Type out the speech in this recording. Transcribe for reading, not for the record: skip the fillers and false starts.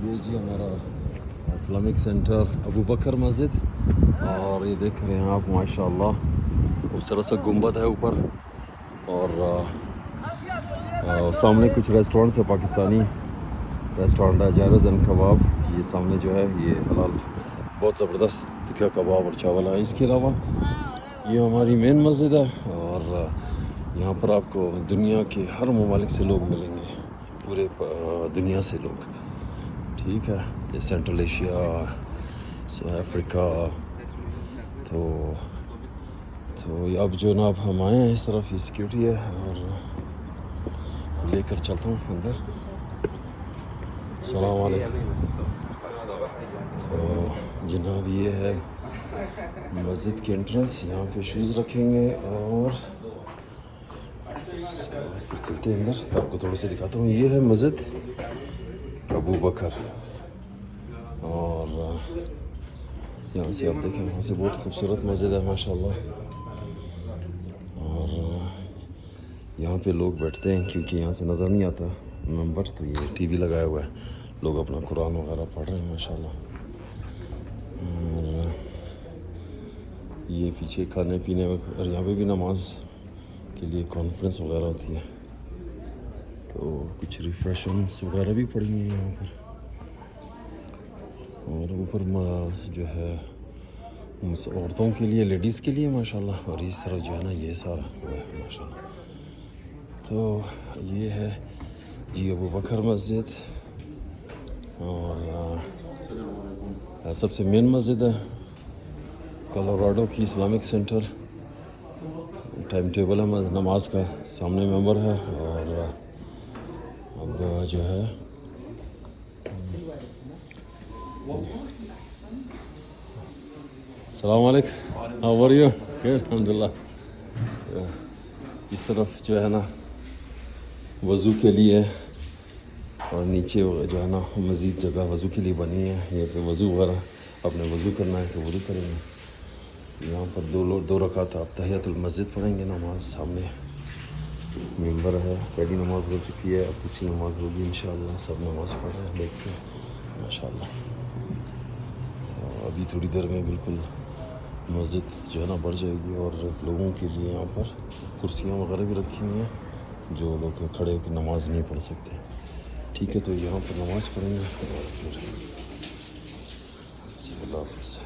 یہ جی ہمارا Islamic centre ابو بکر مسجد، اور یہ دیکھ رہے ہیں آپ ماشاءاللہ خوبصورت سا گنبد ہے اوپر، اور سامنے کچھ ریسٹورنٹس ہے، پاکستانی ریسٹورنٹ ہے جائرز اینڈ کباب. یہ سامنے جو ہے یہ حلال بہت زبردست تکہ کباب اور چاول ہے. اس کے علاوہ یہ ہماری مین مسجد ہے، اور یہاں پر آپ کو دنیا کے ہر ممالک سے لوگ ملیں گے، پورے دنیا سے لوگ. ٹھیک ہے، یہ سینٹرل ایشیا، افریقہ. تو اب جو اب ہم آئے ہیں اس طرف، یہ سیکیورٹی ہے اور لے کر چلتا ہوں اندر. السلام علیکم. تو جناب یہ ہے مسجد کی انٹرنس. یہاں پہ شوز رکھیں گے اور چلتے ہیں اندر. آپ کو تھوڑا سا دکھاتا ہوں. یہ ہے مسجد ابو بکر، اور یہاں سے آپ دیکھیں، یہاں سے بہت خوبصورت مسجد ہے ماشاءاللہ. اور یہاں پہ لوگ بیٹھتے ہیں کیونکہ یہاں سے نظر نہیں آتا ممبر، تو یہ ٹی وی لگایا ہوا ہے، لوگ اپنا قرآن وغیرہ پڑھ رہے ہیں ماشاءاللہ. اور یہ پیچھے کھانے پینے اور یہاں پہ بھی نماز کے لیے کانفرنس وغیرہ ہوتی ہے، تو کچھ ریفریشمنٹس وغیرہ بھی پڑی ہیں یہاں پر. اور اوپر جو ہے عورتوں کے لیے، لیڈیز کے لیے ماشاءاللہ. اور اس طرح جو ہے نا یہ سارا ہوا ہے ماشاءاللہ. تو یہ ہے جی ابو بکر مسجد، اور سب سے مین مسجد ہے کولوراڈو کی اسلامک سینٹر. ٹائم ٹیبل ہے نماز کا، سامنے ممبر ہے. اور اب جو ہے السلام علیکم. How are you? الحمد للہ. اس طرف جو ہے نا وضو کے لیے، اور نیچے جو ہے نا مزید جگہ وضو کے لیے بنی ہے. یہ پہ وضو وغیرہ اپنے وضو کرنا ہے تو وضو کریں گے. یہاں پر دو رکعت آپ تحیۃ المسجد پڑھیں گے. نماز سامنے ممبر ہے، پہلی نماز ہو چکی ہے، اب دوسری نماز ہوگی انشاءاللہ. سب نماز پڑھ رہے ہیں دیکھ کے ماشاءاللہ. تو ابھی تھوڑی دیر میں بالکل مسجد جو ہے نا بڑھ جائے گی، اور لوگوں کے لیے یہاں پر کرسیاں وغیرہ بھی رکھی ہوئی ہیں جو لوگ کھڑے ہو کے نماز نہیں پڑھ سکتے. ٹھیک ہے، تو یہاں پر نماز پڑھیں گے اور پھر اللہ حافظ.